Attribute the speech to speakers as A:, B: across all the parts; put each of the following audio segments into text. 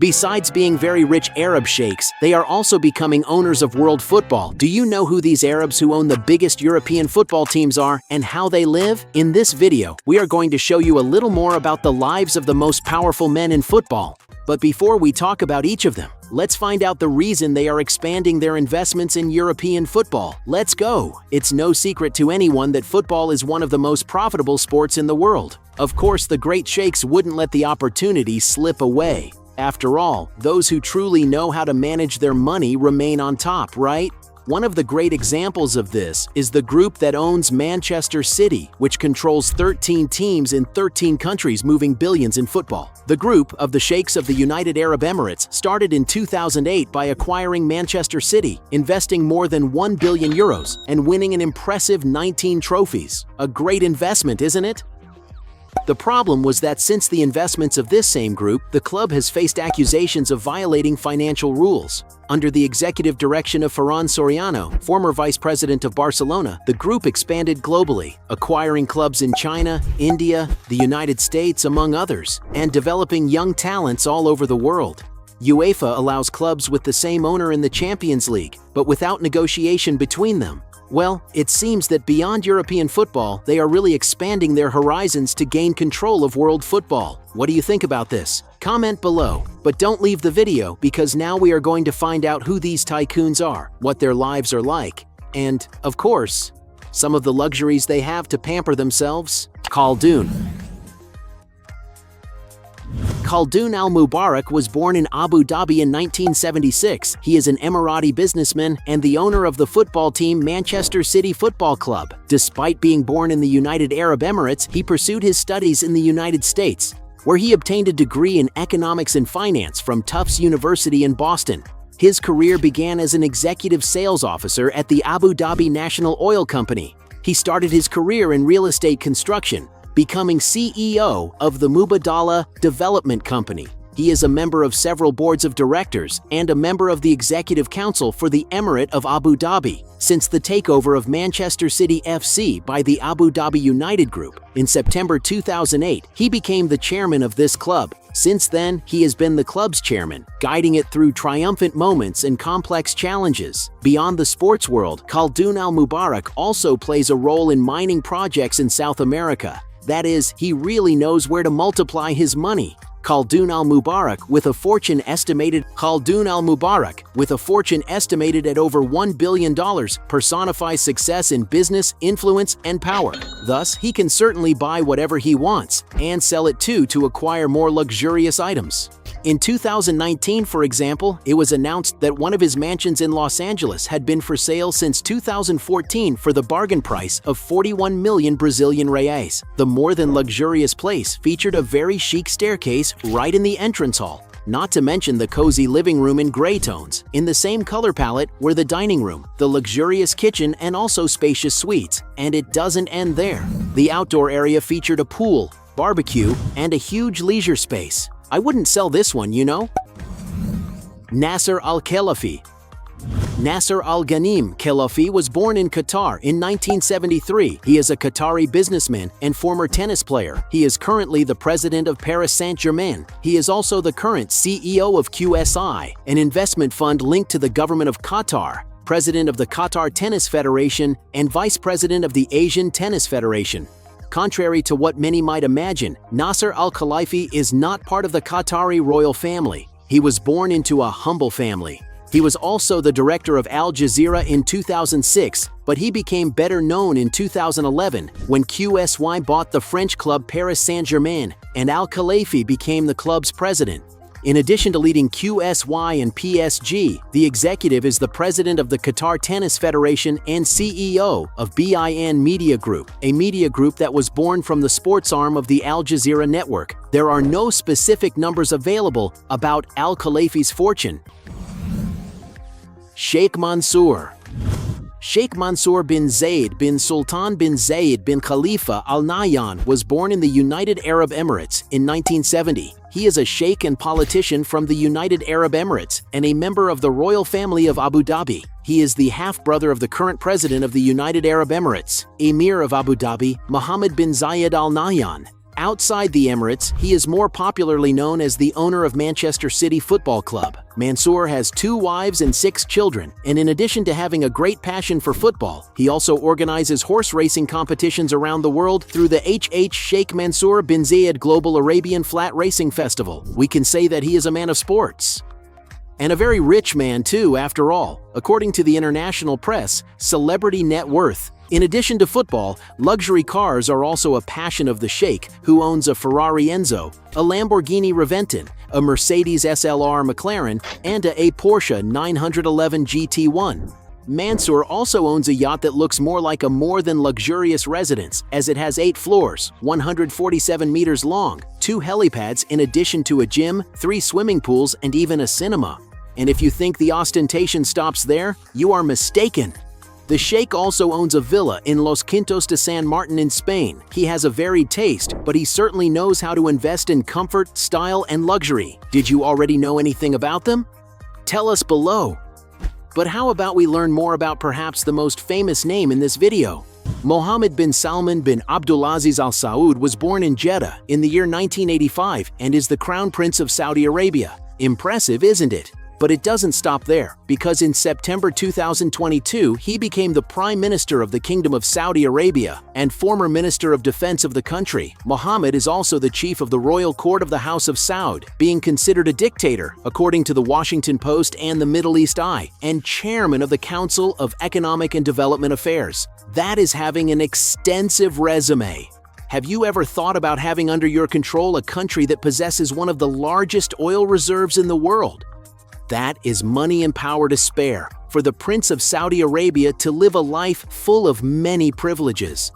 A: Besides being very rich Arab sheikhs, they are also becoming owners of world football. Do you know who these Arabs who own the biggest European football teams are and how they live? In this video, we are going to show you a little more about the lives of the most powerful men in football. But before we talk about each of them, let's find out the reason they are expanding their investments in European football. Let's go! It's no secret to anyone that football is one of the most profitable sports in the world. Of course, the great sheikhs wouldn't let the opportunity slip away. After all, those who truly know how to manage their money remain on top, right? One of the great examples of this is the group that owns Manchester City, which controls 13 teams in 13 countries, moving billions in football. The group of the Sheikhs of the United Arab Emirates started in 2008 by acquiring Manchester City, investing more than €1 billion and winning an impressive 19 trophies. A great investment, isn't it? The problem was that since the investments of this same group, the club has faced accusations of violating financial rules. Under the executive direction of Ferran Soriano, former vice president of Barcelona, the group expanded globally, acquiring clubs in China, India, the United States, among others, and developing young talents all over the world. UEFA allows clubs with the same owner in the Champions League, but without negotiation between them. Well, it seems that beyond European football, they are really expanding their horizons to gain control of world football. What do you think about this? Comment below, but don't leave the video because now we are going to find out who these tycoons are, what their lives are like, and, of course, some of the luxuries they have to pamper themselves. Khaldoon Al Mubarak was born in Abu Dhabi in 1976. He is an Emirati businessman and the owner of the football team Manchester City Football Club. Despite being born in the United Arab Emirates, he pursued his studies in the United States, where he obtained a degree in economics and finance from Tufts University in Boston. His career began as an executive sales officer at the Abu Dhabi National Oil Company. He started his career in real estate construction, becoming CEO of the Mubadala Development Company. He is a member of several boards of directors and a member of the Executive Council for the Emirate of Abu Dhabi. Since the takeover of Manchester City FC by the Abu Dhabi United Group in September 2008, he became the chairman of this club. Since then, he has been the club's chairman, guiding it through triumphant moments and complex challenges. Beyond the sports world, Khaldoon Al Mubarak also plays a role in mining projects in South America. That is, he really knows where to multiply his money. Khaldoon Al Mubarak, with a fortune estimated at over $1 billion, personifies success in business, influence, and power. Thus, he can certainly buy whatever he wants and sell it too to acquire more luxurious items. In 2019, for example, it was announced that one of his mansions in Los Angeles had been for sale since 2014 for the bargain price of 41 million Brazilian reais. The more than luxurious place featured a very chic staircase right in the entrance hall. Not to mention the cozy living room in gray tones. In the same color palette were the dining room, the luxurious kitchen, and also spacious suites. And it doesn't end there. The outdoor area featured a pool, barbecue, and a huge leisure space. I wouldn't sell this one, you know? Nasser Al-Khelaifi Nasser Al-Ghanim Khelaifi was born in Qatar in 1973. He is a Qatari businessman and former tennis player. He is currently the president of Paris Saint-Germain. He is also the current CEO of QSI, an investment fund linked to the government of Qatar, president of the Qatar Tennis Federation, and vice president of the Asian Tennis Federation. Contrary to what many might imagine, Nasser Al-Khelaifi is not part of the Qatari royal family. He was born into a humble family. He was also the director of Al Jazeera in 2006, but he became better known in 2011 when QSY bought the French club Paris Saint-Germain, and Al-Khelaifi became the club's president. In addition to leading QSY and PSG, the executive is the president of the Qatar Tennis Federation and CEO of BIN Media Group, a media group that was born from the sports arm of the Al Jazeera network. There are no specific numbers available about Al-Khelaifi's fortune. Sheikh Mansour Sheikh Mansour bin Zayed bin Sultan bin Zayed bin Khalifa Al Nahyan was born in the United Arab Emirates in 1970. He is a sheikh and politician from the United Arab Emirates and a member of the royal family of Abu Dhabi. He is the half-brother of the current president of the United Arab Emirates, Emir of Abu Dhabi, Mohammed bin Zayed Al Nahyan. Outside the Emirates, he is more popularly known as the owner of Manchester City Football Club. Mansour has 2 wives and 6 children, and in addition to having a great passion for football, he also organizes horse racing competitions around the world through the Sheikh Mansour bin Zayed Global Arabian Flat Racing Festival. We can say that he is a man of sports. And a very rich man too, after all. According to the international press, celebrity net worth. In addition to football, luxury cars are also a passion of the Sheikh, who owns a Ferrari Enzo, a Lamborghini Reventon, a Mercedes SLR McLaren, and a Porsche 911 GT1. Mansour also owns a yacht that looks more like a more than luxurious residence, as it has 8 floors, 147 meters long, 2 helipads in addition to a gym, 3 swimming pools, and even a cinema. And if you think the ostentation stops there, you are mistaken. The Sheikh also owns a villa in Los Quintos de San Martin in Spain. He has a varied taste, but he certainly knows how to invest in comfort, style, and luxury. Did you already know anything about them? Tell us below. But how about we learn more about perhaps the most famous name in this video? Mohammed bin Salman bin Abdulaziz Al Saud was born in Jeddah in the year 1985 and is the Crown Prince of Saudi Arabia. Impressive, isn't it? But it doesn't stop there, because in September 2022, he became the Prime Minister of the Kingdom of Saudi Arabia and former Minister of Defense of the country. Mohammed is also the chief of the Royal Court of the House of Saud, being considered a dictator, according to the Washington Post and the Middle East Eye, and chairman of the Council of Economic and Development Affairs. That is having an extensive resume. Have you ever thought about having under your control a country that possesses one of the largest oil reserves in the world? That is money and power to spare for the Prince of Saudi Arabia to live a life full of many privileges.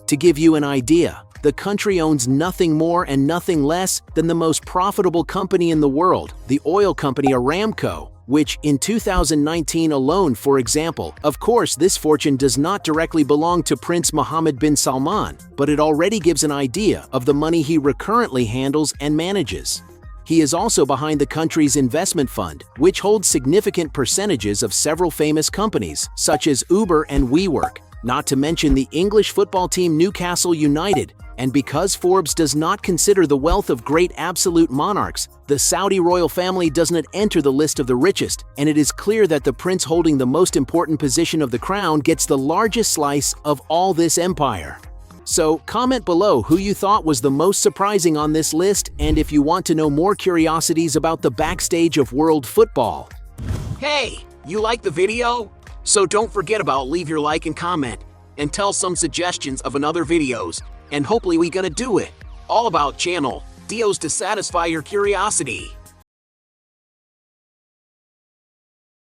A: To give you an idea, the country owns nothing more and nothing less than the most profitable company in the world, the oil company Aramco, which in 2019 alone, for example, of course this fortune does not directly belong to Prince Mohammed bin Salman, but it already gives an idea of the money he currently handles and manages. He is also behind the country's investment fund, which holds significant percentages of several famous companies, such as Uber and WeWork, not to mention the English football team Newcastle United. And because Forbes does not consider the wealth of great absolute monarchs, the Saudi royal family doesn't enter the list of the richest, and it is clear that the prince holding the most important position of the crown gets the largest slice of all this empire. So, comment below who you thought was the most surprising on this list, and if you want to know more curiosities about the backstage of world football. Hey, you like the video? So don't forget about leave your like and comment, and tell some suggestions of another videos, and hopefully we gonna do it. All about channel deals to satisfy your curiosity.